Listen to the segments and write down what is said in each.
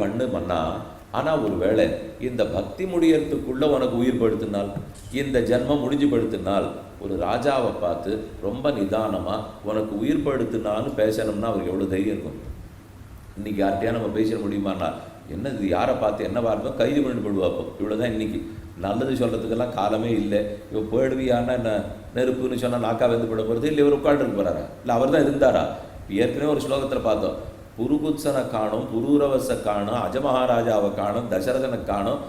பண்ணு மன்னா. ஆனால் ஒரு வேளை இந்த பக்தி முடியறதுக்குள்ளே உனக்கு உயிர் படுத்தினால், இந்த ஜென்மம் முடிஞ்சு படுத்தினால், ஒரு ராஜாவை பார்த்து ரொம்ப நிதானமாக உனக்கு உயிர் படுத்தினான்னு பேசணும்னா அவருக்கு எவ்வளோ தைரியம் இருக்கும்? இன்றைக்கி யார்கிட்டையா நம்ம பேச முடியுமாண்ணா? என்ன இது, யாரை பார்த்து என்ன பார்ப்போம், கைது பண்ணிட்டு போடுவாப்போ. இவ்வளோ தான் இன்றைக்கி. நல்லது சொல்கிறதுக்கெல்லாம் காலமே இல்லை. இப்போ போயிடுவியான்னா என்ன, நெருப்புன்னு சொன்னால் நாக்கா வந்து போட போகிறது இல்லை, இவர் உட்காந்துருக்கு போகிறாரா? இல்லை அவர் தான் இருந்தாரா? ஏற்கனவே ஒரு ஸ்லோகத்தில் பார்த்தோம், புருகுத்சனை காணும், புரூரவசை காணும், அஜமஹாராஜாவை காணும், தசரதனை காணும்,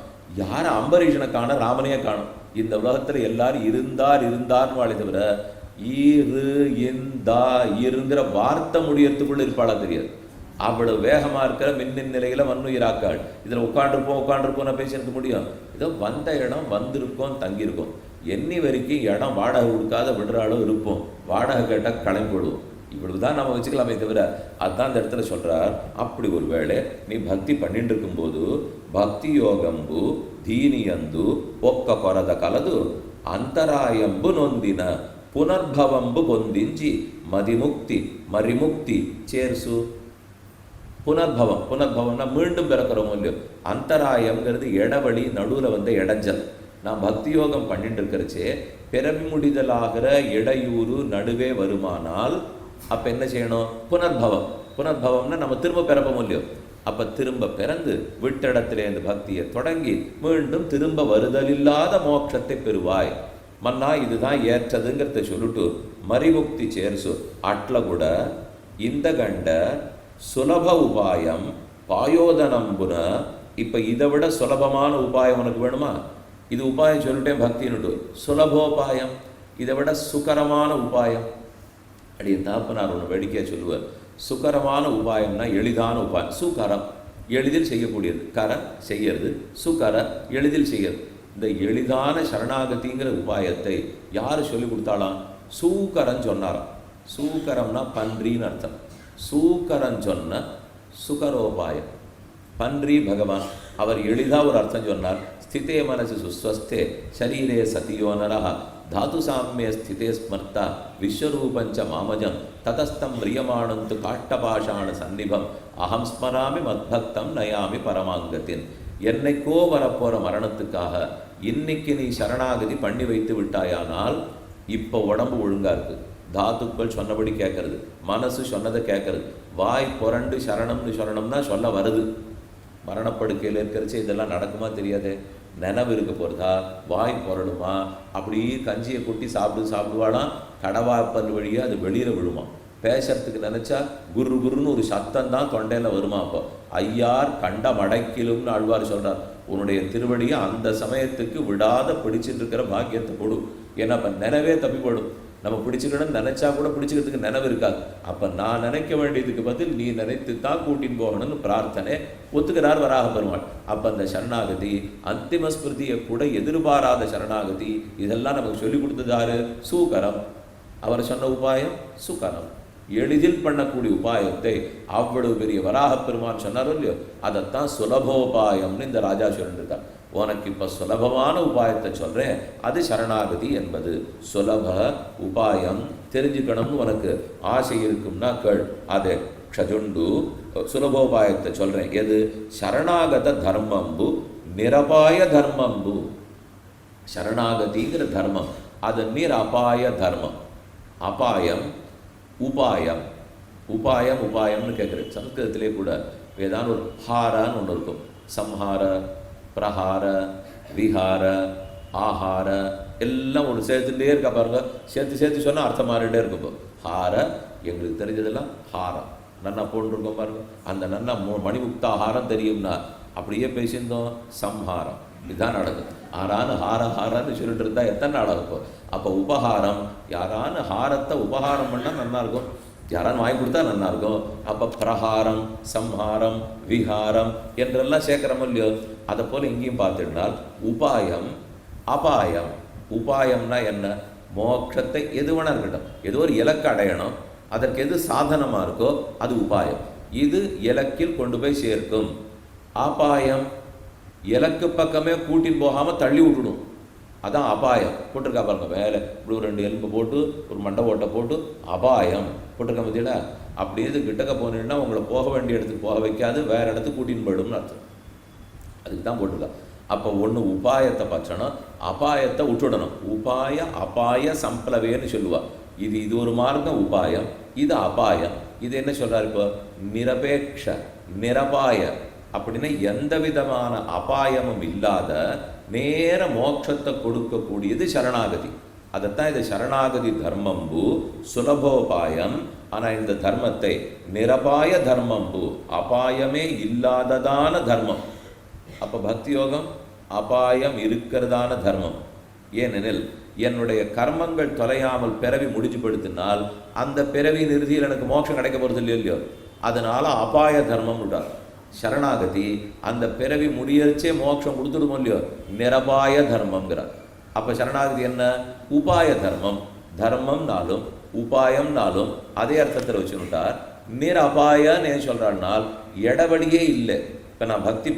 யாரை அம்பரீஷனை காணும், ராமனையே காணும். இந்த உலகத்தில் எல்லாரும் இருந்தார்னு வாழை தவிர இருங்கிற வார்த்தை முடியறதுக்குள்ள இருப்பாளா தெரியாது. அவ்வளவு வேகமாக இருக்கிற மின்னின் நிலையில் மண்ணுயிராக்காள். இதில் உட்காண்டிருப்போம் பேசியிருக்க முடியும்? ஏதோ வந்த இடம் வந்திருக்கோம், தங்கியிருக்கோம். எண்ணி வரைக்கும் இடம் வாடகை கொடுக்காத விடுற அளவு இருப்போம், வாடகை கேட்டால் கிளம்பிடுவோம். இவ்வளவு தான் நம்ம வச்சுக்கலாமே தவிர, அதுதான் அந்த இடத்துல சொல்கிறார். அப்படி ஒரு வேளை நீ பக்தி பண்ணிட்டு இருக்கும்போது பக்தி யோகம்பு தீனியந்து ஒக்க கொரத கலது ಅಂತರಾಯಂಬು ನೊಂದಿನ ಪುನರ್ಭವಂಬು பொந்திஞ்சி மதிமுக்தி மரிமுக்தி சேர்சு. புனர்பவம்னா மீண்டும் பிறக்கிறோம் இல்லையோ. அந்தராயம்ங்கிறது இடவழி, நடுவில் வந்த இடைஞ்சல். நான் பக்தி யோகம் பண்ணிட்டு இருக்கிறச்சே பிறவி முடிதலாகிற இடையூறு நடுவே வருமானால் அப்போ என்ன செய்யணும்? புனர்பவம்னா நம்ம திரும்ப பிறப்போம் இல்லையோ. அப்போ திரும்ப பிறந்து விட்ட இடத்துலேருந்து பக்தியை தொடங்கி மீண்டும் திரும்ப வருதலில்லாத மோட்சத்தை பெறுவாய் மன்னா. இதுதான் ஏற்றதுங்கிறத சொல்லிட்டு மரிமுக்தி சேர்சு அட்ல கூட இந்த கண்ட சுலப உபாயம் பாயோதனம்புன. இப்போ இதை விட சுலபமான உபாயம் உனக்கு வேணுமா? இது உபாயம் சொல்லிட்டேன் பக்தின்னுட்டு. சுலபோபாயம், இதை விட சுகரமான உபாயம். அப்படியே தாப்பனார் ஒன்று வேடிக்கையாக சொல்லுவார். சுகரமான உபாயம்னா எளிதான உபாயம். சுகரம் எளிதில் செய்யக்கூடியது, கரம் செய்யறது, சுகர எளிதில் செய்யறது. இந்த எளிதான சரணாகதிங்கிற உபாயத்தை யார் சொல்லி கொடுத்தாலாம்? சூக்கரன் சொன்னாராம். சூக்கரம்னா பன்றின்னு அர்த்தம். சூக்கரன் சொன்ன சுகரோபாயம் பன்றி பகவான். அவர் எளிதாக ஒரு அர்த்தம் சொன்னார். ஸ்திதே மனசு சுஸ்வஸ்தே சரீரே சதியோனரா தாது சாமிய ஸ்திதே ஸ்மர்த்தா விஸ்வரூபஞ்ச மாமஜம் ததஸ்தம் ரியமானந்து காட்டபாஷான சந்நிபம் அகம் ஸ்மராமி மத்பக்தம் நயாமி பரமாங்கத்தின். என்னைக்கோ வரப்போகிற மரணத்துக்காக இன்னைக்கு நீ சரணாகதி பண்ணி வைத்து விட்டாயானால் இப்போ உடம்பு ஒழுங்காக இருக்குது, தாத்துக்கள் சொன்னபடி கேட்கறது, மனசு சொன்னதை கேட்கறது, வாய் புரண்டு சரணம்னு சொல்லணும்னா சொல்ல வருது. மரணப்படுக்கையில் இருக்கிறச்சு இதெல்லாம் நடக்குமா தெரியாது. நினைவு இருக்க போகிறதா, வாய் புரடுமா, அப்படியே கஞ்சியை கொட்டி சாப்பிடுவாளாம், கடவாப்பல் வழியாக அது வெளியில் விழுமா. பேசுறதுக்கு நினச்சா குருன்னு ஒரு சத்தம் தான் தொண்டையில் வருமா. அப்போ ஐயார் கண்ட மடக்கிலும்னு ஆழ்வார் சொல்கிறார். உன்னுடைய திருவடியை அந்த சமயத்துக்கு விடாத பிடிச்சிட்டு இருக்கிற பாக்கியத்தை கொடு. ஏன்னா அப்போ நினைவே தப்பிப்படும். நம்ம பிடிச்சிக்கணும்னு நினச்சா கூட பிடிச்சிக்கிறதுக்கு நினைவு இருக்காது. அப்போ நான் நினைக்க வேண்டியதுக்கு பதில் நீ நினைத்து தான் கூட்டின்னு போகணும்னு பிரார்த்தனை ஒத்துக்கிறார் வராக பெருமாள். அப்போ அந்த சரணாகதி, அந்திம ஸ்மிருதியை கூட எதிர்பாராத சரணாகதி, இதெல்லாம் நமக்கு சொல்லி கொடுத்ததாரு? சூகரம். அவர் சொன்ன உபாயம் சுகரம், எளிதில் பண்ணக்கூடிய உபாயத்தை அவ்வளவு பெரிய வராக பெருமான் சொன்னாரோ இல்லையோ, அதைத்தான் சுலபோபாயம்னு இந்த ராஜா சொல்லியிருக்கார். உனக்கு இப்போ சுலபமான உபாயத்தை சொல்கிறேன், அது சரணாகதி என்பது. சுலப உபாயம் தெரிஞ்சுக்கணும்னு உனக்கு ஆசை இருக்கும்னா கேள். அது க்ஷஜுண்டு சுலபோபாயத்தை சொல்கிறேன். எது? சரணாகத தர்மம்பு நிரபாய தர்மம்பு. சரணாகதிங்கிற தர்மம் அது நிரபாய தர்மம். அபாயம் உபாயம். உபாயம்னு கேட்குறேன். சம்ஸ்கிருதத்திலே கூட ஏதாவது ஒரு ஹாரான்னு ஒன்று இருக்கும். சம்ஹார, பிரஹார, விஹார, ஆஹார எல்லாம் ஒன்று சேர்த்துட்டே இருக்கா பாருங்க. சேர்த்து சொன்னால் அர்த்தம் மாறிட்டே இருக்கும். இப்போ ஹார எங்களுக்கு தெரிஞ்சதெல்லாம் ஹாரம் நன்னா போட்டுருக்கோம் பாருங்க. அந்த நன்னா மணிமுக்தா ஹாரம் தெரியும்னா அப்படியே பேசியிருந்தோம். சம்ஹாரம் இதுதான் நடக்குது. ஆறான்னு ஹாரான்னு சொல்லிட்டு இருந்தால் எத்தனை நாளாக இருக்கும். அப்போ உபகாரம், யாரான ஹாரத்தை உபகாரம் பண்ணால் நல்லாயிருக்கும், யாரான்னு வாங்கி கொடுத்தா நல்லாயிருக்கும். அப்போ பிரஹாரம், சம்ஹாரம், விஹாரம் என்றெல்லாம் சேர்க்குறோம் இல்லையோ. அதை போல் இங்கேயும் பார்த்துட்டால் உபாயம் அபாயம். உபாயம்னா என்ன? மோட்சத்தை எது வேணா இருக்கட்டும், ஏதோ ஒரு இலக்கு அடையணும், அதற்கு எது சாதனமாக இருக்கோ அது உபாயம். இது இலக்கில் கொண்டு போய் சேர்க்கும். அபாயம் இலக்கு பக்கமே கூட்டின்னு போகாமல் தள்ளி விட்டுடும். அதான் அபாயம். போட்டிருக்கா பாருங்க, மேலே இப்படி ஒரு 2 எலும்பு போட்டு ஒரு மண்டை ஓட்டை போட்டு அபாயம் போட்டிருக்கா பார்த்தீங்களா. அப்படி எது கிட்டக்க போனீங்கன்னா உங்களை போக வேண்டிய இடத்துக்கு போக வைக்காது, வேறு இடத்துக்கு கூட்டின்னு போயிடும்னு அர்த்தம். அதுக்கு தான் போட்டிருக்கா. அப்போ ஒன்று உபாயத்தை பற்றணும், அபாயத்தை விட்டுடணும். உபாய அபாய சம்பளவேன்னு சொல்லுவா. இது ஒரு மார்க்கம் உபாயம், இது அபாயம். இது என்ன சொல்கிறார் இப்போ? நிரபேக்ஷ நிரபாய அப்படின்னா எந்த விதமான அபாயமும் இல்லாத நேர மோட்சத்தை கொடுக்கக்கூடியது சரணாகதி. அதைத்தான் இது சரணாகதி தர்மம்பு சுலபோபாயம். ஆனால் இந்த தர்மத்தை நிரபாய தர்மம்பு, அபாயமே இல்லாததான தர்மம். அப்போ பக்தி யோகம் அபாயம் இருக்கிறதான தர்மம். ஏனெனில் என்னுடைய கர்மங்கள் தொலையாமல் பிறவி முடிச்சுப்படுத்தினால் அந்த பிறவி நிறுதியில் எனக்கு மோட்சம் கிடைக்க போகிறது இல்லையோ, அதனால அபாய தர்மம் விட்டார். சரணாகதி அந்த பிறவி முடியச்சே மோட்சம் கொடுத்துடுமோ இல்லையோ, நிரபாய தர்மங்கிறார். அப்போ சரணாகதி என்ன? உபாய தர்மம். தர்மம்னாலும் உபாயம்னாலும் அதே அர்த்தத்தில் வச்சுட்டார். நிரபாயன்னு ஏன் சொல்கிறாள்னால் இடவழியே இல்லை. இப்போ நான் பக்தி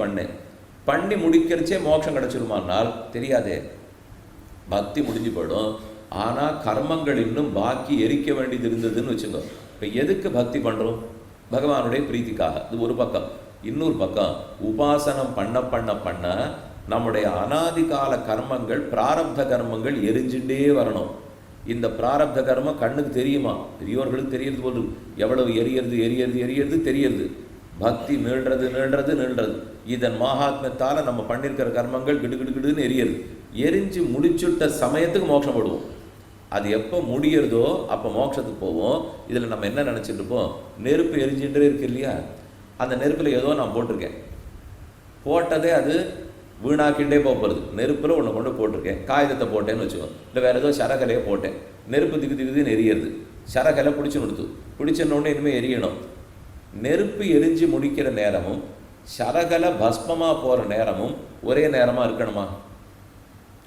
பண்ணி முடிக்கிறச்சே மோட்சம் கிடச்சிருமானால் தெரியாதே, பக்தி முடிஞ்சு போயிடும். ஆனால் கர்மங்கள் இன்னும் பாக்கி எரிக்க வேண்டியது இருந்ததுன்னு வச்சுக்கோ. இப்போ எதுக்கு பக்தி பண்ணுறோம்? பகவானுடைய பிரீத்திக்காக. இது ஒரு பக்கம். இன்னொரு பக்கம் உபாசனம் பண்ண நம்முடைய அனாதிகால கர்மங்கள் பிராரப்த கர்மங்கள் எரிஞ்சுட்டே வரணும். இந்த பிராரப்த கர்மம் கண்ணுக்கு தெரியுமா? பெரியோர்களுக்கு தெரியறது போல் எவ்வளவு எரியறது தெரியறது. பக்தி நீள்றது. இதன் மகாத்மியத்தால் நம்ம பண்ணியிருக்கிற கர்மங்கள் கிடுகிடுன்னு எரிஞ்சு முடிச்சுட்ட சமயத்துக்கு மோட்சம் போடுவோம். அது எப்போ முடியறதோ அப்போ மோட்சத்துக்கு போவோம். இதில் நம்ம என்ன நினச்சிட்டு இருப்போம்? நெருப்பு எரிஞ்சுட்டே இருக்கு இல்லையா, அந்த நெருப்பில் ஏதோ நான் போட்டிருக்கேன், போட்டதே அது வீணாக்கிட்டே போகிறது. நெருப்பில் ஒன்று கொண்டு போட்டிருக்கேன், காகிதத்தை போட்டேன்னு வச்சுக்கோ, இல்லை வேறு ஏதோ சரகலையே போட்டேன், நெருப்பு திகுதுன்னு எரியறது. சரகலை பிடிச்சிடணுன்னு இனிமேல் எரியணும். நெருப்பு எரிஞ்சு முடிக்கிற நேரமும் சரகலை பஸ்மமாக போகிற நேரமும் ஒரே நேரமாக இருக்கணுமா?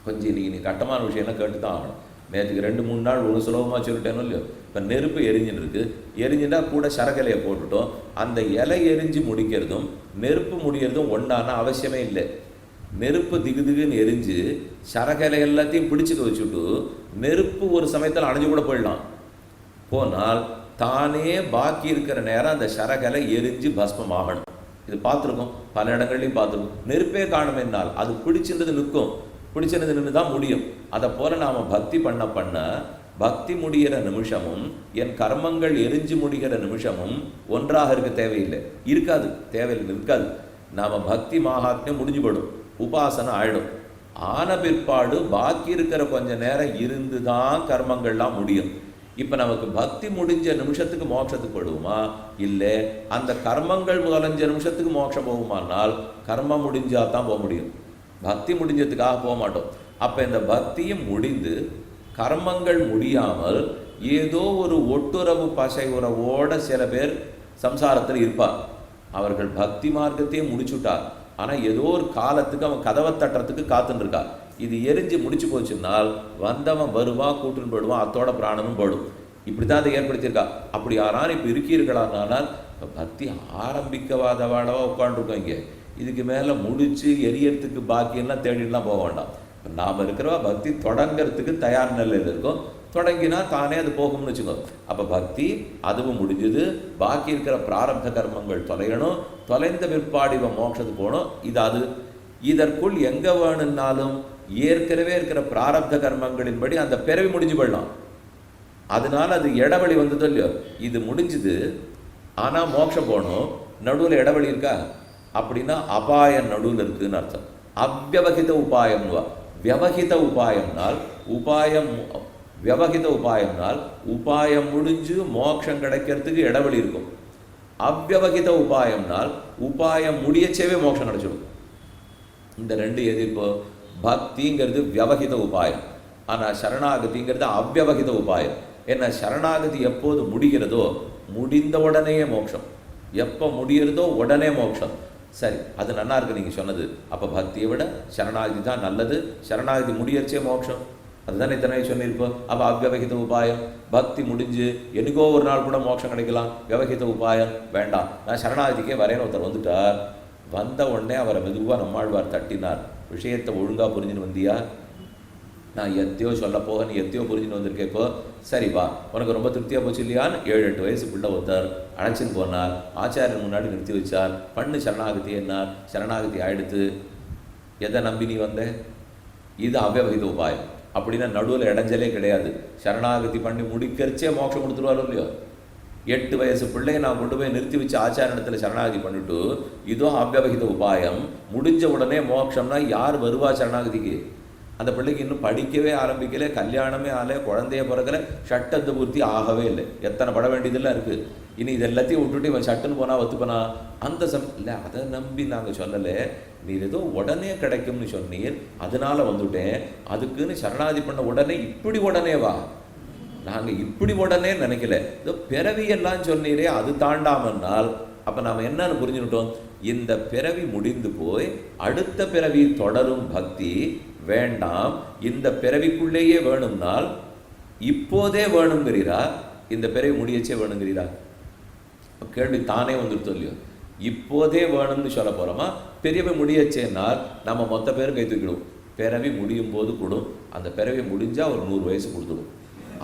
கொஞ்சம் நீ கட்டமான விஷயம்லாம் கேட்டு தான் ஆகணும். நேற்றுக்கு 2-3 நாள் ஒன்று சுலபமாக சொல்லிட்டேனோ இல்லையோ. இப்போ நெருப்பு எரிஞ்சுன்னு இருக்குது, எரிஞ்சுட்டா கூட சரகலையை போட்டுட்டோம். அந்த இலை எரிஞ்சு முடிக்கிறதும் நெருப்பு முடிகிறதும் ஒன்றான அவசியமே இல்லை. நெருப்பு திகுன்னு எரிஞ்சு சரகலை எல்லாத்தையும் பிடிச்சிக்க வச்சுட்டு நெருப்பு ஒரு சமயத்தில் அணைஞ்சு கூட போயிடலாம். போனால் தானே பாக்கி இருக்கிற நேரம் அந்த சரகலை எரிஞ்சு பஸ்மம் ஆகணும். இது பார்த்துருக்கோம், பல இடங்கள்லையும் பார்த்துருக்கோம். நெருப்பே காணும் என்னால் அது பிடிச்சிருந்தது நிற்கும், பிடிச்சிருந்தது நின்று தான் முடியும். அதை போல் நாம் பக்தி பண்ண பக்தி முடிகிற நிமிஷமும் என் கர்மங்கள் எரிஞ்சு முடிகிற நிமிஷமும் ஒன்றாக இருக்க தேவையில்லை. இருக்காது. நாம் பக்தி மகாத்மியம் முடிஞ்சு போடும், உபாசனை ஆயிடும். ஆன பிற்பாடு பாக்கி இருக்கிற கொஞ்ச நேரம் இருந்து தான் கர்மங்கள்லாம் முடியும். இப்போ நமக்கு பக்தி முடிஞ்ச நிமிஷத்துக்கு மோட்சத்துக்கு போடுவோமா? இல்லை அந்த கர்மங்கள் முதலஞ்ச நிமிஷத்துக்கு மோட்சம் போகுமானால் கர்மம் முடிஞ்சால் தான் போக முடியும், பக்தி முடிஞ்சதுக்காக போக மாட்டோம். அப்போ இந்த பக்தியும் முடிந்து கர்மங்கள் முடியாமல் ஏதோ ஒரு ஒட்டுறவு பசை உறவோட சில பேர் சம்சாரத்தில் இருப்பார். அவர்கள் பக்தி மார்க்கத்தையும் முடிச்சுட்டார், ஆனால் ஏதோ ஒரு காலத்துக்கு அவன் கதவை தட்டுறதுக்கு காத்துருக்கார். இது எரிஞ்சு முடிச்சு போச்சுன்னால் வந்தவன் வருவா, கூட்டுன்னு போயிடுவான், அத்தோட பிராணனும் போயிடும். இப்படி தான் அதை ஏற்படுத்தியிருக்கா. அப்படி யாராலும் இப்போ இருக்கீர்களானால் பக்தி ஆரம்பிக்கவாதவாடவா உட்காந்துருக்கோம். இங்கே இதுக்கு மேலே முடித்து எரியறதுக்கு பாக்கியெல்லாம் தேடிலாம் போக வேண்டாம். நாம் இருக்கிறவா பக்தி தொடங்கிறதுக்கு தயார் நிலையில் இருக்கோம். தொடங்கினா தானே அது போகும்னு வச்சுக்கோ. அப்போ பக்தி அதுவும் முடிஞ்சது, பாக்கி இருக்கிற பிராரப்த கர்மங்கள் தொலையணும். தொலைந்த பிற்பாடு இவன் மோட்சத்துக்கு போகணும். இதற்குள் எங்கே வேணும்னாலும் ஏற்கனவே இருக்கிற பிராரப்த கர்மங்களின்படி அந்த பிறவி முடிஞ்சு போயிடலாம். அதனால அது இடவழி வந்ததோ இல்லையோ, இது முடிஞ்சுது. ஆனால் மோட்சம் போகணும், நடுவில் இடவழி இருக்கா அப்படின்னா அபாயம் நடுவில் இருக்குதுன்னு அர்த்தம். அவ்வவகித உபாயம்வா. வியவகித உபாயம்னால் உபாயம் முடிஞ்சு மோட்சம் கிடைக்கிறதுக்கு இடவழி இருக்கும். அவ்வவகித உபாயம்னால் உபாயம் முடியச்சேவே மோட்சம் கிடைச்சிடும். இந்த ரெண்டு எது? இப்போ பக்திங்கிறது வியவகித உபாயம், ஆனால் சரணாகதிங்கிறது அவ்வவகித உபாயம். ஏன்னா சரணாகதி எப்போது முடிகிறதோ முடிந்த உடனேயே மோட்சம், எப்போ முடிகிறதோ உடனே மோட்சம். சரி, அது நல்லா இருக்கு நீங்கள் சொன்னது. அப்போ பக்தியை விட சரணாகதி தான் நல்லது. சரணாகதி முடியச்சே மோட்சம், அதுதான் இத்தனை சொல்லியிருப்போம். அப்போ அவ்வவகித உபாயம், பக்தி முடிஞ்சு எனக்கோ ஒரு நாள் கூட மோட்சம் கிடைக்கலாம். வியவகித உபாயம் வேண்டாம், நான் சரணாகதிக்கே வரேன்னு ஒருத்தர் வந்துட்டார். வந்த உடனே அவரை மெதுவாக நம்மாழ்வார் தட்டினார், விஷயத்தை ஒழுங்காக புரிஞ்சுன்னு வந்தியா? நான் எத்தையோ சொல்ல போக நீ எத்தையோ புரிஞ்சுன்னு வந்திருக்கேன். இப்போ சரிப்பா, உனக்கு ரொம்ப திருப்தியாக போச்சு இல்லையான்னு 7-8 வயசு பிள்ளை ஒருத்தர் அழைச்சின்னு போனார், ஆச்சாரியன் முன்னாடி நிறுத்தி வச்சார், பண்ணு சரணாகதி என்னார், சரணாகதி ஆயிடுத்து. எதை நம்பி நீ வந்த? இது அவ்வவகித உபாயம். அப்படின்னா நடுவில் இடைஞ்சலே கிடையாது. சரணாகதி பண்ணி முடிக்கிறச்சே மோட்சம் கொடுத்துருவாரோ இல்லையோ. 8 வயசு பிள்ளையை நான் கொண்டு போய் நிறுத்தி வச்சு ஆச்சாரணத்தில் சரணாகதி பண்ணிட்டு இதோ அவ்வவகித உபாயம் முடிஞ்ச உடனே மோட்சம்னா யார் வருவா சரணாகதிக்கு? அந்த பிள்ளைக்கு இன்னும் படிக்கவே ஆரம்பிக்கல, கல்யாணமே ஆகலை, குழந்தைய பிறக்கலை, ஷட்டத்து பூர்த்தி ஆகவே இல்லை. எத்தனை பட வேண்டியதெல்லாம் இருக்குது. இனி இது எல்லாத்தையும் விட்டுட்டு இவன் ஷட்டுன்னு போனால் ஒத்துப்பனா? அந்த இல்லை, அதை நம்பி நாங்கள் சொல்லலை. நீர் ஏதோ உடனே கிடைக்கும்னு சொன்னீர், அதனால வந்துட்டேன். அதுக்குன்னு சரணாதி பண்ண உடனே இப்படி உடனே வா, நாங்கள் இப்படி உடனே நினைக்கல. இதோ பிறவியெல்லாம் சொன்னீரே, அது தாண்டாமன்னால் அப்போ நாம் என்னன்னு புரிஞ்சுக்கிட்டோம்? இந்த பிறவி முடிந்து போய் அடுத்த பிறவி தொடரும் பக்தி வேண்டாம். இந்த பிறவிக்குள்ளேயே வேணும்னால் இப்போதே வேணுங்கிறீரா, இந்த பிறவி முடியச்சே வேணுங்கிறீரா? கேள்வி தானே வந்துடுத்தோம் இல்லையோ. இப்போதே வேணும்னு சொல்ல போகிறோமா, பெரியவை முடியச்சேனால் நம்ம மொத்த பேரும் கை தூக்கிடுவோம். பிறவி முடியும் போது கொடும், அந்த பிறவி முடிஞ்சால் ஒரு 100 வயசு கொடுத்துடும்,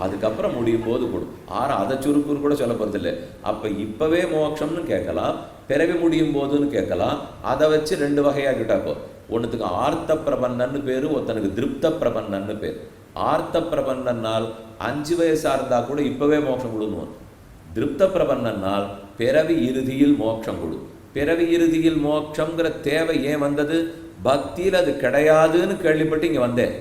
அதுக்கப்புறம் முடியும் போது கொடும். அதை சுருக்குன்னு கூட சொல்ல போகிறதில்லை. அப்போ இப்போவே மோட்சம்னு கேட்கலாம், பிறவி முடியும் போதுன்னு கேட்கலாம். அதை வச்சு 2 வகையாக கிட்டாப்போ. ஒன்றுத்துக்கு ஆர்த்த பிரபன்னன்னு பேர், ஒருத்தனுக்கு திருப்த பிரபன்னன்னு பேர். ஆர்த்த பிரபன்னால் 5 வயசாக இருந்தால் கூட இப்போவே மோட்சம் கொடுக்கணும். திருப்த பிரபன்னால் பிறவி இறுதியில் மோட்சம் கொடு. பிறவி இறுதியில் மோட்சங்கிற தேவை ஏன் வந்தது? பக்தியில் அது கிடையாதுன்னு கேள்விப்பட்டு இங்கே வந்தேன்.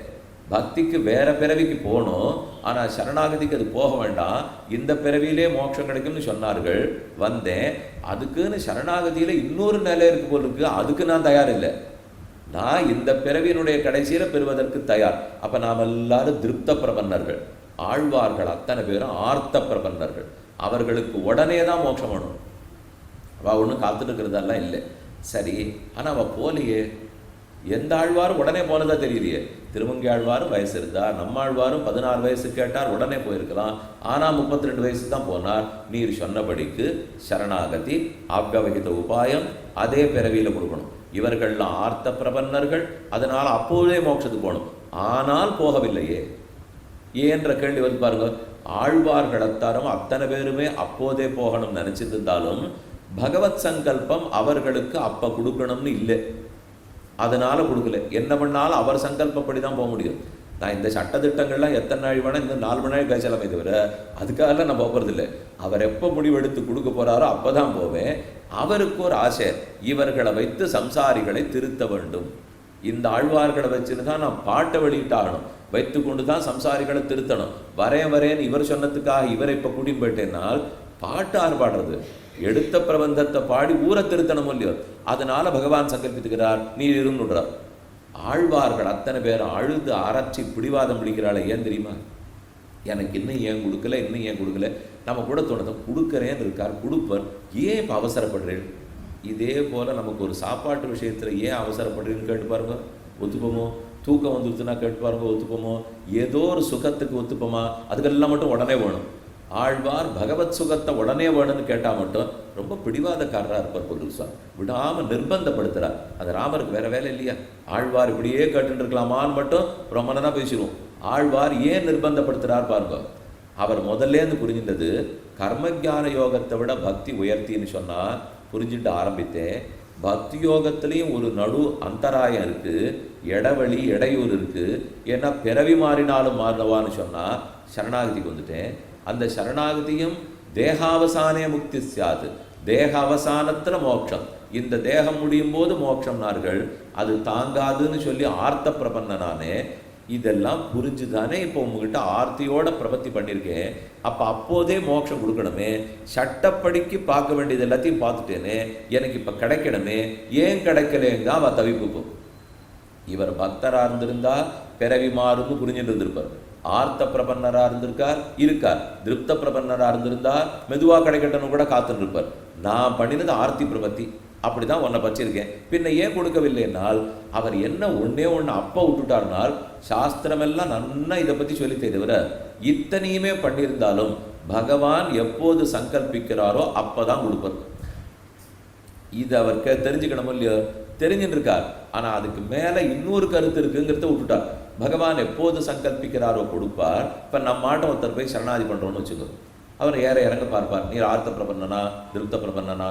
பக்திக்கு வேற பிறவிக்கு போகணும், ஆனால் சரணாகதிக்கு அது போக வேண்டாம், இந்த பிறவியிலே மோட்சம் கிடைக்கும்னு சொன்னார்கள். வந்தேன். அதுக்குன்னு சரணாகதியில் இன்னொரு நிலை இருக்கு போல் இருக்கு, அதுக்கு நான் தயார் இல்லை. நான் இந்த பிறவியினுடைய கடைசியில் பெறுவதற்கு தயார். அப்போ நாம் எல்லாரும் திருப்த பிரபன்னர்கள். ஆழ்வார்கள் அத்தனை பேரும் ஆர்த்த பிரபன்னர்கள். அவர்களுக்கு உடனே தான் மோட்சம் வேணும். அவள் ஒன்றும் காத்துட்டு இருக்கிறதெல்லாம் இல்லை. சரி, ஆனால் அவள் போலையே. எந்த ஆழ்வாரும் உடனே போனதா தெரியலையே. திருமங்கை ஆழ்வாரும் வயசு இருந்தார், நம்ம ஆழ்வாரும் 16 வயசு கேட்டார், உடனே போயிருக்கலாம். ஆனால் 32 வயசு தான் போனார். நீர் சொன்னபடிக்கு சரணாகதி அவ்வவகித உபாயம் அதே பிறவியில் கொடுக்கணும். இவர்கள்லாம் ஆர்த்த பிரபன்னர்கள், அதனால் அப்போதே மோட்சத்துக்கு போகணும். ஆனால் போகவில்லையே ஏன்ற கேள்வி வந்து பாருங்க. ஆழ்வார்களத்தாரும் அத்தனை பேருமே அப்போதே போகணும்னு நினச்சிட்டு இருந்தாலும் பகவத் சங்கல்பம் அவர்களுக்கு அப்போ கொடுக்கணும்னு இல்லை, அதனால கொடுக்கல. என்ன பண்ணாலும் அவர் சங்கல்பப்படி தான் போக முடியும். நான் இந்த சட்டத்திட்டங்கள்லாம் எத்தனை நாள் வேணால் இந்த 4 மணி நேரம் பேசலாமே தவிர அதுக்காக நான் போகிறதில்லை. அவர் எப்போ முடிவெடுத்து கொடுக்க போகிறாரோ அப்போ தான் போவேன். அவருக்கு ஒரு ஆசை, இவர்களை வைத்து சம்சாரிகளை திருத்த வேண்டும். இந்த ஆழ்வார்களை வச்சுன்னு தான் நான் பாட்டை வெளியிட்டாகணும், வைத்து கொண்டு தான் சம்சாரிகளை திருத்தணும். வரேன்னு இவர் சொன்னதுக்காக இவரை இப்போ கூட்டின்னு போயிட்டேன்னால் பாட்டு ஆறு பாடுறது, எடுத்த பிரபந்தத்தை பாடி ஊரை திருத்தணும் இல்லையோ. அதனால பகவான் சங்கல்பித்துக்கிறார், நீர் இருந்துடுறார். ஆழ்வார்கள் அத்தனை பேர் அழுது அரைச்சி பிடிவாதம் பிடிக்கிறாள். ஏன் தெரியுமா? எனக்கு இன்னும் ஏன் கொடுக்கல, இன்னும் ஏன் கொடுக்கல. நம்ம கூட தோணுது கொடுக்குறேன்னு இருக்கார், கொடுப்பர், ஏன் இப்போ அவசரப்படுறேன்? இதே போல் நமக்கு ஒரு சாப்பாட்டு விஷயத்தில் ஏன் அவசரப்படுறீன்னு கேட்டு பாருங்க, ஒத்துப்போமோ? தூக்கம் வந்துருச்சுன்னா கேட்டு பாருங்க, ஒத்துப்போமோ? ஏதோ ஒரு சுகத்துக்கு ஒத்துப்போமா? அதுக்கெல்லாம் மட்டும் உடனே வேணும். ஆழ்வார் பகவத் சுகத்தை உடனே வேணும்னு கேட்டால் மட்டும் ரொம்ப பிடிவாதக்காரராக இருப்பார் பொருள் சார், விடாமல் நிர்பந்தப்படுத்துகிறார். அது ராமருக்கு வேற வேலை இல்லையா? ஆழ்வார் இப்படியே கேட்டுட்டு இருக்கலாமான்னு மட்டும் ரொம்ப நேரம் பேசிடுவோம். ஆழ்வார் ஏன் நிர்பந்தப்படுத்துகிறார் பாருங்க. அவர் முதல்லேருந்து புரிஞ்சின்றது கர்மஜான யோகத்தை விட பக்தி உயர்த்தின்னு சொன்னால் புரிஞ்சுட்டு ஆரம்பித்தேன். பக்தி யோகத்துலேயும் ஒரு நடு அந்தராயம் இருக்குது, இடைவெளி இடையூறு இருக்குது. ஏன்னா பிறவி மாறினாலும் மாறினவான்னு சொன்னால் சரணாகதிக்கு வந்துட்டேன். அந்த சரணாகதியும் தேகாவசானே முக்தி சாது, தேக அவசானத்தில் மோட்சம். இந்த தேகம் முடியும் போது மோட்சம்னார்கள், அது தாங்காதுன்னு சொல்லி ஆர்த்த பிரபன்னனானே. இதெல்லாம் புரிஞ்சு தானே இப்போ உங்ககிட்ட ஆர்த்தியோட பிரபத்தி பண்ணியிருக்கேன். அப்போதே மோட்சம் கொடுக்கணுமே, சட்டப்படிக்கு பார்க்க வேண்டியது எல்லாத்தையும் பார்த்துட்டேனே, எனக்கு இப்போ கிடைக்கணுமே, ஏன் கிடைக்கலேங்க அவள் தவிப்புக்கும். இவர் பக்தராக இருந்திருந்தா பிறவி மாறுன்னு புரிஞ்சுட்டு இருந்திருப்பார். ஆர்த்த பிரபன்னராக இருக்கார், திருப்த பிரபன்னராக இருந்திருந்தா மெதுவாக கிடைக்கட்டணும் கூட காத்துன்னு இருப்பார். நான் பண்ணினது ஆர்த்தி பிரபத்தி, அப்படி தான் உன்னை பச்சிருக்கேன். பின்ன ஏன் கொடுக்கவில்லைனால் அவர் என்ன ஒன்றே அப்போ விட்டுட்டார்னால் சாஸ்திரமெல்லாம் நன்னா இதை பற்றி சொல்லி தவிர இத்தனையுமே பண்ணியிருந்தாலும் பகவான் எப்போது சங்கல்பிக்கிறாரோ அப்போ தான் கொடுப்பார். இது அவர் தெரிஞ்சுக்கணும் இல்லையோ? தெரிஞ்சுட்டு இருக்கார். ஆனால் அதுக்கு மேலே இன்னொரு கருத்து இருக்குங்கிறத விட்டுட்டார். பகவான் எப்போது சங்கல்பிக்கிறாரோ கொடுப்பார். இப்போ நம்ம ஆட்டம் ஒருத்தர் போய் சரணாதி பண்ணுறோன்னு வச்சுக்கோ, அவர் ஏற இறங்க பார்ப்பார். நீர் ஆர்த்த பிரபன்னனா திருப்த பிரபன்னனா?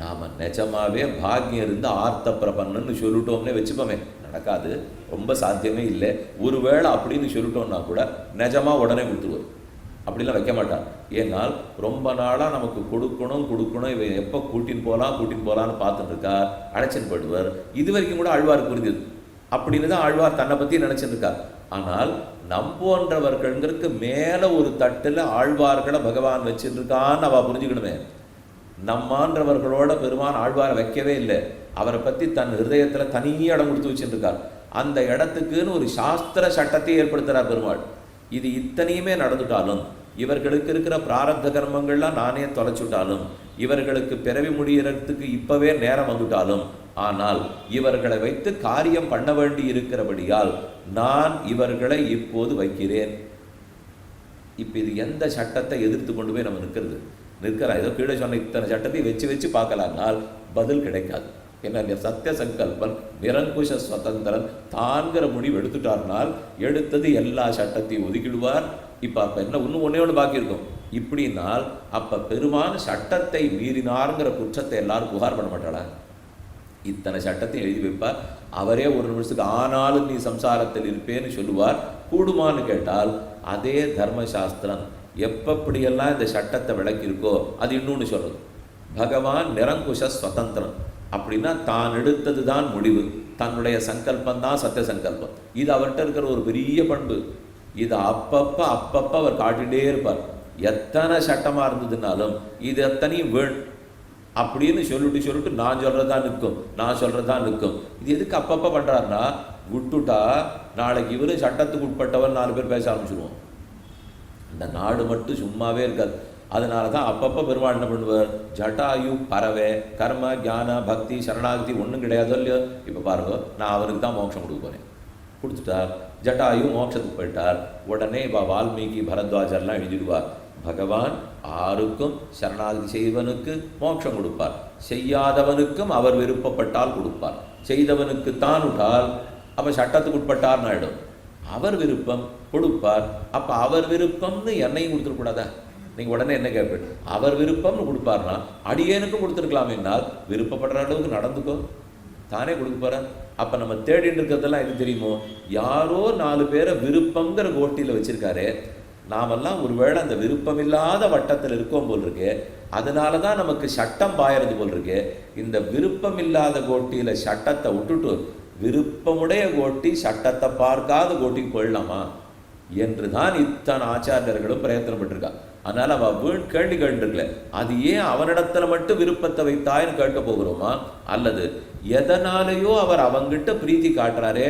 நாம் நிஜமாவே பாக்கியம் இருந்து ஆர்த்த பிரபன்னு சொல்லிட்டோம்னே வச்சுப்போமே, நடக்காது, ரொம்ப சாத்தியமே இல்லை. ஒருவேளை அப்படின்னு சொல்லிட்டோம்னா கூட நிஜமாக உடனே கொடுத்துருவார். அப்படிலாம் வைக்க மாட்டார். ஏன்னால் ரொம்ப நாளாக நமக்கு கொடுக்கணும் இவன் எப்போ கூட்டின்னு போகலான்னு பார்த்துட்டு இருக்கா, அழைச்சின்னு போயிடுவார். இது வரைக்கும் கூட ஆழ்வாருக்கு புரிஞ்சுது. அப்படின்னு தான் ஆழ்வார் தன்னை பற்றி நினச்சிட்டு இருக்கார். ஆனால் நம் போன்றவர்களுக்கு மேலே ஒரு தட்டில் ஆழ்வார்களை பகவான் வச்சுருக்கான்னு அவள் புரிஞ்சுக்கணுமே. நம்மான்றவர்களோட பெருமான் ஆழ்வாரை வைக்கவே இல்லை. அவரை பற்றி தன் ஹிருதயத்தில் தனியே இடம் கொடுத்து வச்சுருக்கார். அந்த இடத்துக்குன்னு ஒரு சாஸ்திர சட்டத்தை ஏற்படுத்துகிறார் பெருமாள். இது இத்தனையுமே நடந்துட்டாலும், இவர்களுக்கு இருக்கிற பிராரப்த கர்மங்கள்லாம் நானே தொலைச்சுட்டாலும், இவர்களுக்கு பிறவி முடியறதுக்கு இப்பவே நேரம் வந்துட்டாலும், ஆனால் இவர்களை வைத்து காரியம் பண்ண வேண்டி இருக்கிறபடியால் நான் இவர்களை இப்போது வைக்கிறேன். இப்போ இது எந்த சட்டத்தை எதிர்த்து கொண்டு போய் நம்ம நிற்கிறோம்? ஏதோ கீழே சொன்ன இத்தனை சட்டத்தை வச்சு பார்க்கலாம்னால் பதில் கிடைக்காது. என்ன சத்திய சங்கல்பன் நிரங்குஷ சுதந்திரன் தான்கிற முடிவு எடுத்துட்டார்னால் எடுத்தது எல்லா சட்டத்தையும் ஒதுக்கிடுவார். இப்போ அப்போ என்ன இன்னும் ஒன்றே பாக்கி இருக்கும். இப்படினால் அப்போ பெருமான் சட்டத்தை மீறினார்ங்கிற குற்றத்தை எல்லாரும் புகார் பண்ண மாட்டாளா? இத்தனை சட்டத்தையும் எழுதி வைப்பார். அவரே ஒரு நிமிஷத்துக்கு ஆனாலும் நீ சம்சாரத்தில் இருப்பேன்னு சொல்லுவார். கூடுமான்னு கேட்டால் அதே தர்மசாஸ்திரம் எப்படியெல்லாம் இந்த சட்டத்தை விளக்கியிருக்கோ அது இன்னொன்று சொல்கிறது. பகவான் நிரங்குஷ சுதந்திரன். அப்படின்னா தான் எடுத்தது தான் முடிவு, தன்னுடைய சங்கல்பம் தான் சத்திய சங்கல்பம். இது அவர்கிட்ட இருக்கிற ஒரு பெரிய பண்பு. இது அப்பப்போ அவர் காட்டிகிட்டே இருப்பார். எத்தனை சட்டமாக இருந்ததுனாலும் இது எத்தனையும் வேணும் அப்படின்னு சொல்லிட்டு நான் சொல்கிறதா நிற்கும். இது எதுக்கு அப்பப்போ பண்ணுறாருன்னா, விட்டுட்டா நாளைக்கு இவர் சட்டத்துக்கு உட்பட்டவர் 4 பேர் பேச ஆரம்பிச்சிடுவோம். இந்த நாடு மட்டும் சும்மாவே இருக்காது. அதனால தான் அப்பப்போ பெருமாள் என்ன பண்ணுவார், ஜட்டாயு பறவை கர்ம ஞான பக்தி சரணாகதி ஒன்றும் கிடையாதோ இல்லையோ. இப்போ பாருங்க, நான் அவருக்கு தான் மோட்சம் கொடுக்க போகிறேன், கொடுத்துட்டார். ஜட்டாயு மோட்சத்துக்கு போயிட்டார். உடனே இப்போ வால்மீகி பரத்வாஜர்லாம் எழுதிடுவார், பகவான் ஆருக்கும் சரணாகதி செய்வனுக்கு மோட்சம் கொடுப்பார், செய்யாதவனுக்கும் அவர் விருப்பப்பட்டால் கொடுப்பார், செய்தவனுக்கு தான் விட்டால் அப்போ சட்டத்துக்கு உட்பட்டார்னு ஆகிடும். அவர் விருப்பம் கொடுப்பார். அப்போ அவர் விருப்பம்னு என்னையும் கொடுத்துடக்கூடாதா? நீங்கள் உடனே என்ன கேட்பேன், அவர் விருப்பம்னு கொடுப்பார்னா அடியேனுக்கும் கொடுத்துருக்கலாம். என்னால் விருப்பப்படுற அளவுக்கு நடந்துக்கோ, தானே கொடுக்க போகிறார். அப்போ நம்ம தேடிட்டு இருக்கிறதெல்லாம் எது தெரியுமோ, யாரோ 4 பேரை விருப்பங்கிற கோட்டியில் வச்சுருக்காரு. நாமெல்லாம் ஒருவேளை அந்த விருப்பமில்லாத வட்டத்தில் இருக்கோம் போல் இருக்கு. அதனால தான் நமக்கு சட்டம் பாயறது போல் இருக்கு. இந்த விருப்பமில்லாத கோட்டியில் சட்டத்தை விட்டுட்டு விருப்பமுடைய கோட்டி சட்டத்தை பார்க்காத கோட்டிக்கு போயிடலாமா என்று தான் இத்தனை ஆச்சாரியர்களும் பிரயத்தனப்பட்டிருக்கா. அதனால் அவள் வீண் கேள்வி கேட்டுருக்கல. அது ஏன் அவனிடத்துல மட்டும் விருப்பத்தை வைத்தாயின்னு கேட்க போகிறோமா, அல்லது எதனாலேயோ அவர் அவங்கிட்ட பிரீத்தி காட்டுறாரே,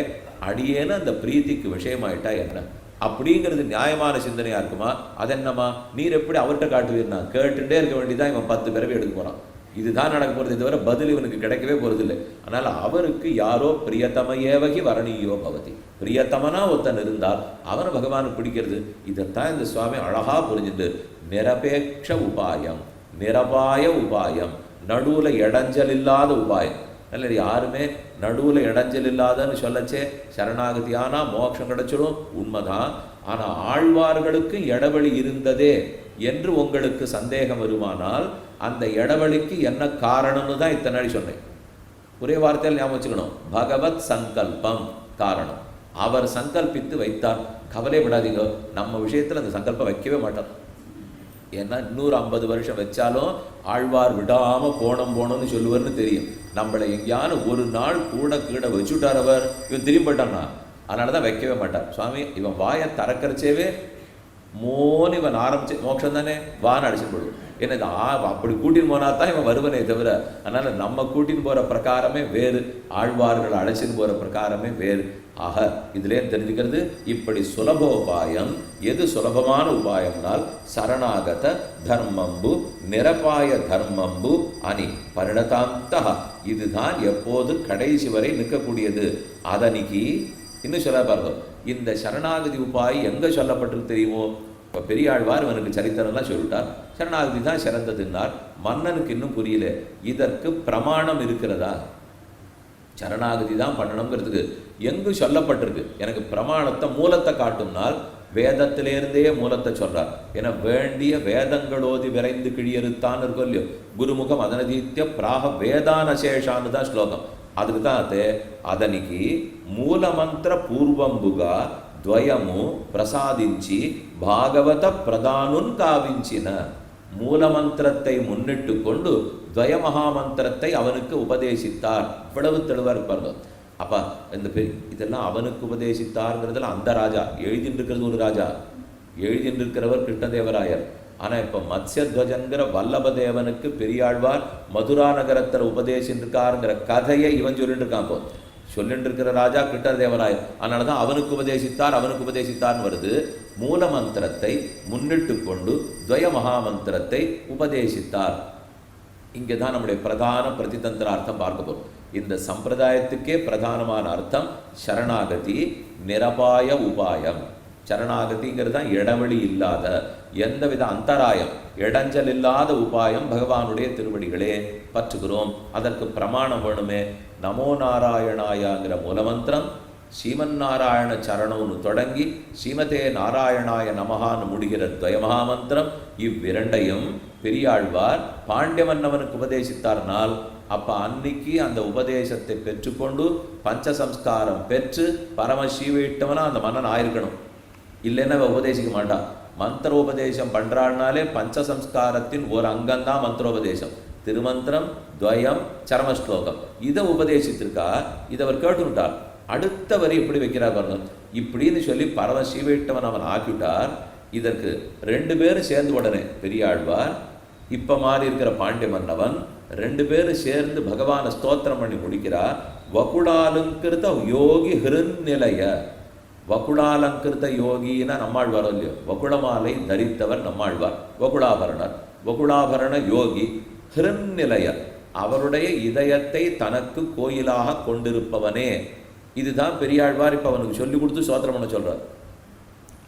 அடியேன்னு அந்த பிரீத்திக்கு விஷயமாயிட்டா என்ன அப்படிங்கிறது நியாயமான சிந்தனையாக இருக்குமா? அது என்னம்மா நீர் எப்படி அவர்கிட்ட காட்டுவீர்னா கேட்டுட்டே இருக்க வேண்டியதான். இவன் 10 பிறவி எடுக்க போகிறான். இதுதான் நடக்க போகிறது, தவிர பதில் இவனுக்கு கிடைக்கவே போகிறதில்லை. அதனால் அவருக்கு யாரோ பிரியத்தமையேவகி வரணீயோ பவதி, பிரியத்தமனா ஒருத்தன் இருந்தால் அவனை பகவானுக்கு பிடிக்கிறது. இதைத்தான் இந்த சுவாமி அழகாக புரிஞ்சுட்டு நிரபேட்ச உபாயம், நிரபாய உபாயம், நடுவில் இடைஞ்சல் இல்லாத உபாயம். நல்ல யாருமே நடுவில் இடைஞ்சல் இல்லாதன்னு சொல்லச்சே சரணாகதி ஆனால் மோட்சம் கிடைச்சிடும், உண்மைதான். ஆனால் ஆழ்வார்களுக்கு இடவழி இருந்ததே என்று உங்களுக்கு சந்தேகம் வருமானால் அந்த இடவழிக்கு என்ன காரணம்னு தான் இத்தனை சொன்னேன். ஒரே வார்த்தையில் ஞாபகம் வச்சுக்கணும், பகவத் சங்கல்பம் காரணம். அவர் சங்கல்பித்து வைத்தார். கவலை விடாதீங்க, நம்ம விஷயத்தில் அந்த சங்கல்பம் வைக்கவே மாட்டார். ஏன்னா 150 வருஷம் வச்சாலும் ஆழ்வார் விடாமல் போனோம்னு சொல்லுவார்னு தெரியும். நம்மளை எங்கேயானு ஒரு நாள் கூட கீழே வச்சுட்டார் அவர், இவன் திரும்பிட்டான்னா. அதனால தான் வைக்கவே மாட்டார். சுவாமி இவன் வாயை திறக்கறச்சேவே மோன்னு இவன் ஆரம்பிச்சு மோட்சம் தானே வான்னு அடிச்சுட்டு போடுவோம். ஏன்னா அப்படி கூட்டின்னு போனா தான் இவன் வருவனே தவிர. அதனால நம்ம கூட்டின்னு போகிற பிரகாரமே வேறு, ஆழ்வார்கள் அழைச்சின்னு போகிற பிரகாரமே வேறு. ஆக இதுலேயே தெரிஞ்சுக்கிறது, இப்படி சுலபோபாயம். எது சுலபமான உபாயம்னால் சரணாகத தர்மம்பு நிரபாய தர்மம்பு அணி பரிணதாந்தா. இதுதான் எப்போது கடைசி வரை நிற்கக்கூடியது. அதனிக்கு இன்னும் சொல்ல பாருங்க, இந்த சரணாகதி உபாய் எங்கே சொல்லப்பட்டிருக்கு தெரியுமோ? இப்போ பெரியாழ்வார் இவனுக்கு சரித்திரம்லாம் சொல்லிட்டார், சரணாகதி தான் சிறந்ததுன்னார். மன்னனுக்கு இன்னும் புரியல, இதற்கு பிரமாணம் இருக்கிறதா? சரணாகதி தான் பண்ணணுங்கிறதுக்கு எங்கு சொல்லப்பட்டிருக்கு. எனக்கு பிரமாணத்தை மூலத்தை காட்டும்னால் வேதத்திலேருந்தே மூலத்தை சொல்றார். ஏன்னா வேண்டிய வேதங்களோதி விரைந்து கிழியறுத்தான் இருக்கும் இல்லையோ, குருமுகம் அதனதீத்திய பிராக வேதானசேஷான்னு தான் ஸ்லோகம். அதுக்கு தான் அதனிக்கு மூலமந்திர பூர்வம்புగా ద్వయము பிரசாதிஞ்சி பாகவத பிரதானுன் காவிஞ்சின. மூலமந்திரத்தை முன்னிட்டு கொண்டு துவய மகாமந்திரத்தை அவனுக்கு உபதேசித்தார். இவ்வளவு தெளிவாக இருப்பார்கள். அப்போ இந்த இதெல்லாம் அவனுக்கு உபதேசித்தார்ங்கிறதுல அந்த ராஜா எழுதிட்டு இருக்கிறது ஒரு ராஜா, எழுதிட்டு இருக்கிறவர் கிருஷ்ணதேவராயர். ஆனால் இப்போ மத்ஸ்யத்வஜன்கிற வல்லபதேவனுக்கு பெரியாழ்வார் மதுரா நகரத்தில் உபதேசிருக்காருங்கிற கதையை இவன் சொல்லிட்டு இருக்கான். போ சொல்லிட்டு இருக்கிற ராஜா கிருஷ்ணதேவராயர். அதனால தான் அவனுக்கு உபதேசித்தார்னு வருது. மூல மந்திரத்தை முன்னிட்டு கொண்டு துவய மகாமந்திரத்தை உபதேசித்தார். இங்கே தான் நம்முடைய பிரதான பிரதிதந்திர அர்த்தம் பார்க்க போகிறோம். இந்த சம்பிரதாயத்துக்கே பிரதானமான அர்த்தம் சரணாகதி, நிரபாய உபாயம். சரணாகதிங்கிறது தான் இடவழி இல்லாத, எந்தவித அந்தராயம் இடைஞ்சல் இல்லாத உபாயம். பகவானுடைய திருவடிகளே பற்றுகிறோம். அதற்கு பிரமாணம் வேணுமே. நமோ நாராயணாயாங்கிற மூலமந்திரம் ஸ்ரீமன் நாராயண சரணம்னு தொடங்கி ஸ்ரீமதே நாராயணாய நமகான்னு முடிகிற துவயமகாமந்திரம். இவ்விரண்டையும் பெரியாழ்வார் பாண்டியமன்னவனுக்கு உபதேசித்தார்னால் அப்போ அன்னைக்கு அந்த உபதேசத்தை பெற்றுக்கொண்டு பஞ்சசம்ஸ்காரம் பெற்று பரமசிவையிட்டவனா அந்த மன்னன் ஆயிருக்கணும். இல்லைன்னா உபதேசிக்க மாட்டான். மந்திரோபதேசம் பண்ணுறாள்னாலே பஞ்சசம்ஸ்காரத்தின் ஒரு அங்கம்தான் மந்திரோபதேசம். திருமந்திரம், துவயம், சரமஸ்லோகம் இதை உபதேசித்திருக்கா. இதை அவர் கேட்டுவிட்டார். அடுத்த வரி எப்படி வைக்கிறார் பாருங்க. இப்படின்னு சொல்லி பரமசிவையிட்டவன் அவன் ஆக்கிவிட்டார். இதற்கு ரெண்டு பேரும் சேர்ந்து உடனே பெரியாழ்வார் இப்போ மாறி இருக்கிற பாண்டிய மன்னவன் ரெண்டு பேரும் சேர்ந்து பகவானை ஸ்தோத்திரம் பண்ணி முடிக்கிறார். வகுடாலங்கிருத்த யோகி ஹிருநிலைய. வகுடாலங்கிருத்த யோகின்னா நம்மாழ்வாரோ இல்லையோ, வகுடமாலை தரித்தவர் நம்மாழ்வார், வகுடாபரணர். வகுடாபரண யோகி ஹிருநிலையர், அவருடைய இதயத்தை தனக்கு கோயிலாக கொண்டிருப்பவனே. இதுதான் பெரியாழ்வார் இப்போ அவனுக்கு சொல்லி கொடுத்து ஸ்தோத்திரம் பண்ண சொல்றார்.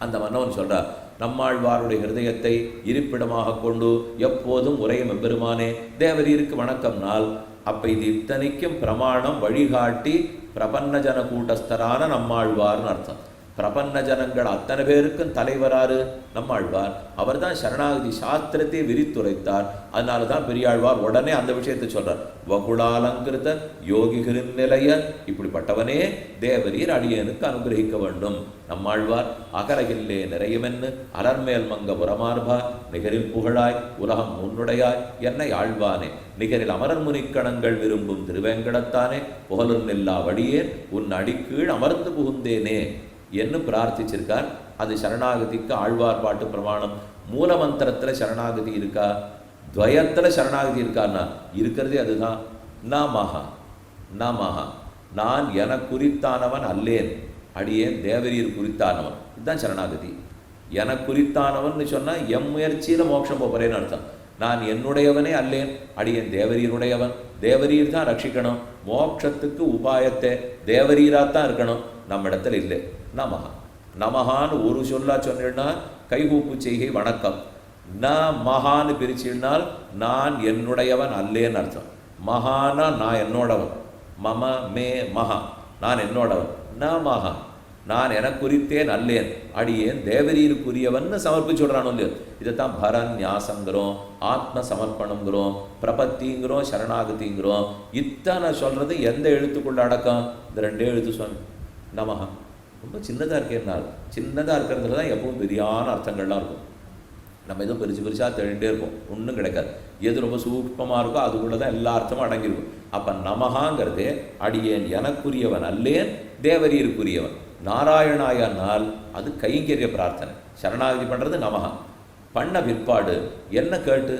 அந்த மன்னவன் சொல்றார், நம்மாழ்வாருடைய ஹிருதயத்தை இருப்பிடமாக கொண்டு எப்போதும் உரையும் எம்பெருமானே தேவரீருக்கு வணக்கம் நாள். அப்போ இது இத்தனைக்கும் பிரமாணம் வழிகாட்டி பிரபன்னஜன கூட்டஸ்தரான நம்மாழ்வார்னு அர்த்தம். பிரபன்ன ஜனங்கள் அத்தனை பேருக்கும் தலைவராரு நம்மாழ்வார். அவர் தான் சரணாகதி சாஸ்திரத்தை விரித்துரைத்தார். அதனால தான் பெரியாழ்வார் உடனே அந்த விஷயத்தை சொல்றார். வகுடாலங்கிருத்த யோகிகளின் நிலைய, இப்படிப்பட்டவனே தேவரீர் அடியனுக்கு அனுகிரகிக்க வேண்டும். நம்மாழ்வார் அகரகில்லே நிறையுமென்னு அலர்மேல் மங்க புறமார்பா நிகரில் புகழாய் உலகம் முன்னுடையாய் என்னை ஆழ்வானே நிகரில் அமரர் முனிக்கணங்கள் விரும்பும் திருவேங்கடத்தானே புகழும் இல்லா வடியேன் உன் அடிக்கீழ் அமர்ந்து புகுந்தேனே என்று பிரார்த்திச்சிருக்கார். அது சரணாகதிக்கு ஆழ்வார் பாட்டு பிரமாணம். மூலமந்திரத்தில் சரணாகதி இருக்கா, துவயத்தில் சரணாகதி இருக்கான்னா இருக்கிறதே அதுதான். நமஹா நமஹா, நான் என குறித்தானவன் அல்லேன், அடியேன் தேவரீர் குறித்தானவன். இதுதான் சரணாகதி. என குறித்தானவன் சொன்னால் எம் முயற்சியில் மோட்சம் போகிறேன்னு அர்த்தம். நான் என்னுடையவனே அல்லேன், அடியேன் தேவரீருடையவன். தேவரீர் தான் ரட்சிக்கணும். மோட்சத்துக்கு உபாயத்தை தேவரீராத்தான் இருக்கணும், நம்ம இடத்துல இல்லை. நமஹா நமஹான்னு ஒரு சொல்லா சொன்னா கைகூப்பு செய்கை வணக்கம். ந மகான்னு பிரிச்சினால் நான் என்னுடையவன் அல்லேன்னு அர்த்தம். மகானா நான் என்னோடவன். மம மே மகா, நான் என்னோடவன். ந மகா, நான் என குறித்தேன் அல்லேன், அடியேன் தேவரீருக்குரியவன் சமர்ப்பிச்சு விடுறானோ இல்லையோ. இதைத்தான் பரநியாசங்கிறோம், ஆத்ம சமர்ப்பணங்கிறோம், பிரபத்திங்கிறோம், சரணாகதிங்கிறோம். இத்தனை சொல்றது எந்த எழுத்துக்குள்ள அடக்கம்? இந்த ரெண்டே எழுத்து சொன்ன நமஹா. ரொம்ப சின்னதாக இருக்கேன்னால, சின்னதாக இருக்கிறதுல தான் எப்பவும் பெரியான அர்த்தங்கள்லாம் இருக்கும். நம்ம எதுவும் பெருசாக தேடிட்டே இருப்போம், ஒன்றும் கிடைக்காது. எது ரொம்ப சூக்ஷ்மமாக இருக்கோ அதுக்குள்ளே தான் எல்லா அர்த்தமும் அடங்கியிருக்கும். அப்போ நமஹாங்கிறதே அடியேன் எனக்குரியவன் அல்லேன் தேவரீருக்குரியவன். நாராயணாயனால் அது கைங்கரிய பிரார்த்தனை. சரணாகதி பண்ணுறது நமஹா. பண்ண பிற்பாடு என்ன கேட்டு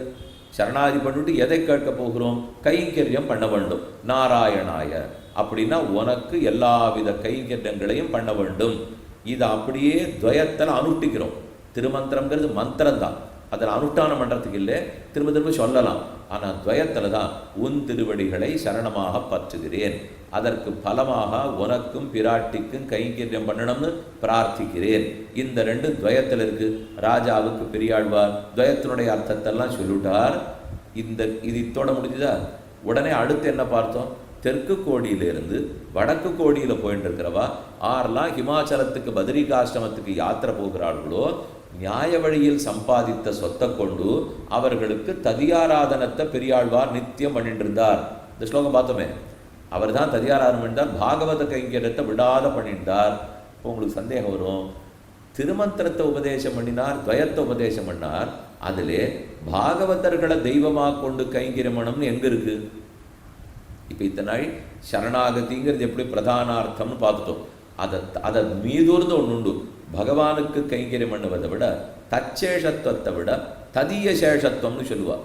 சரணாகதி பண்ணிட்டு எதை கேட்க போகிறோம்? கைங்கரியம் பண்ண வேண்டும். நாராயணாய அப்படின்னா உனக்கு எல்லாவித கைங்கரியங்களையும் பண்ண வேண்டும். இதை அப்படியே துவயத்தில் அனுஷ்டிக்கிறோம். திருமந்திரங்கிறது மந்திரம் தான், அதில் அனுஷ்டானம் பண்ணுறதுக்கு இல்லை, திரும்ப திரும்ப சொல்லலாம். ஆனால் துவயத்தில் தான் உன் திருவடிகளை சரணமாக பற்றுகிறேன், அதற்கு பலமாக உனக்கும் பிராட்டிக்கும் கைங்கரியம் பண்ணணும்னு பிரார்த்திக்கிறேன். இந்த ரெண்டும் துவயத்தில் இருக்குது. ராஜாவுக்கு பெரியாழ்வார் துவயத்தினுடைய அர்த்தத்தெல்லாம் சொல்லிவிட்டார். இது இத்தோட முடிஞ்சுதா? உடனே அடுத்து என்ன பார்த்தோம்? தெற்கு கோடியிலிருந்து வடக்கு கோடியில் போயிட்டு இருக்கிறவா ஆரெல்லாம் ஹிமாச்சலத்துக்கு பத்ரிகாசிரமத்துக்கு யாத்திரை போகிறார்களோ நியாய வழியில் சம்பாதித்த சொத்தை கொண்டு அவர்களுக்கு ததியாராதனத்தை பெரியாழ்வார் நித்தியம் பண்ணிட்டு இருந்தார். இந்த ஸ்லோகம் பார்த்தோமே, அவர் தான் ததியாராதனம் பண்ணிட்டார், பாகவத கைங்கரியத்தை விடாத பண்ணிட்டார். இப்போ உங்களுக்கு சந்தேகம் வரும், திருமந்திரத்தை உபதேசம் பண்ணினார், துவயத்தை உபதேசம் பண்ணார், அதிலே பாகவதர்களை தெய்வமாக கொண்டு கைங்கரியமனம்னு எங்கே இருக்கு? இப்போ இத்தனை நாள் சரணாகதிங்கிறது எப்படி பிரதானார்த்தம்னு பார்த்துட்டோம். அதை மீதூர்ந்து ஒன்று உண்டு. பகவானுக்கு கைங்கரியம் பண்ணுவதை விட தச்சேஷத்துவத்தை விட ததிய சேஷத்துவம்னு சொல்லுவாள்.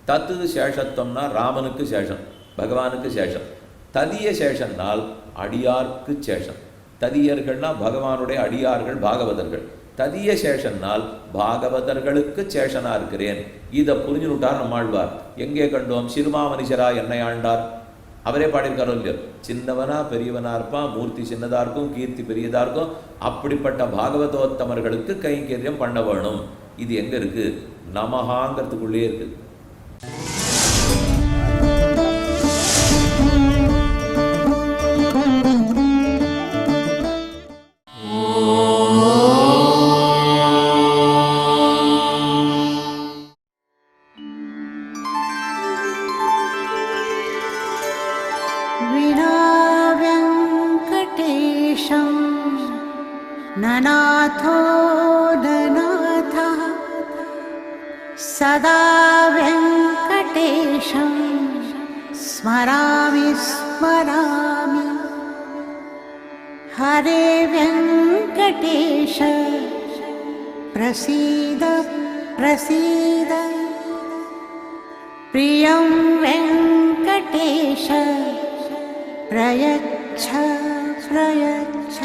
தத்து சேஷத்துவம்னா ராமனுக்கு சேஷம், பகவானுக்கு சேஷம். ததிய சேஷன்னால் அடியார்க்கு சேஷம். ததியர்கள்னா பகவானுடைய அடியார்கள் பாகவதர்கள். ததிய சேஷன்னால் பாகவதர்களுக்கு சேஷனா இருக்கிறேன். இதை புரிஞ்சுட்டார் நம்மாழ்வார். எங்கே கண்டோம்? சிறுமாமனிஷரா என்னை ஆண்டார், அவரே பாடியிருக்காரோ இல்லையோ. சின்னவனா பெரியவனா இருப்பான், மூர்த்தி சின்னதா இருக்கும், கீர்த்தி பெரியதா இருக்கும். அப்படிப்பட்ட பாகவதோத்தமர்களுக்கு கைங்கரியம் பண்ண வேணும். இது எங்க இருக்கு? நமஹாங்கிறதுக்குள்ளே இருக்கு. ननाथो ननाथः सदा वेङ्कटेशं स्मरामि स्मरामि. हरे वेङ्कटेश प्रसीद प्रसीद. प्रियं वेङ्कटेश प्रयच्छ प्रयच्छ.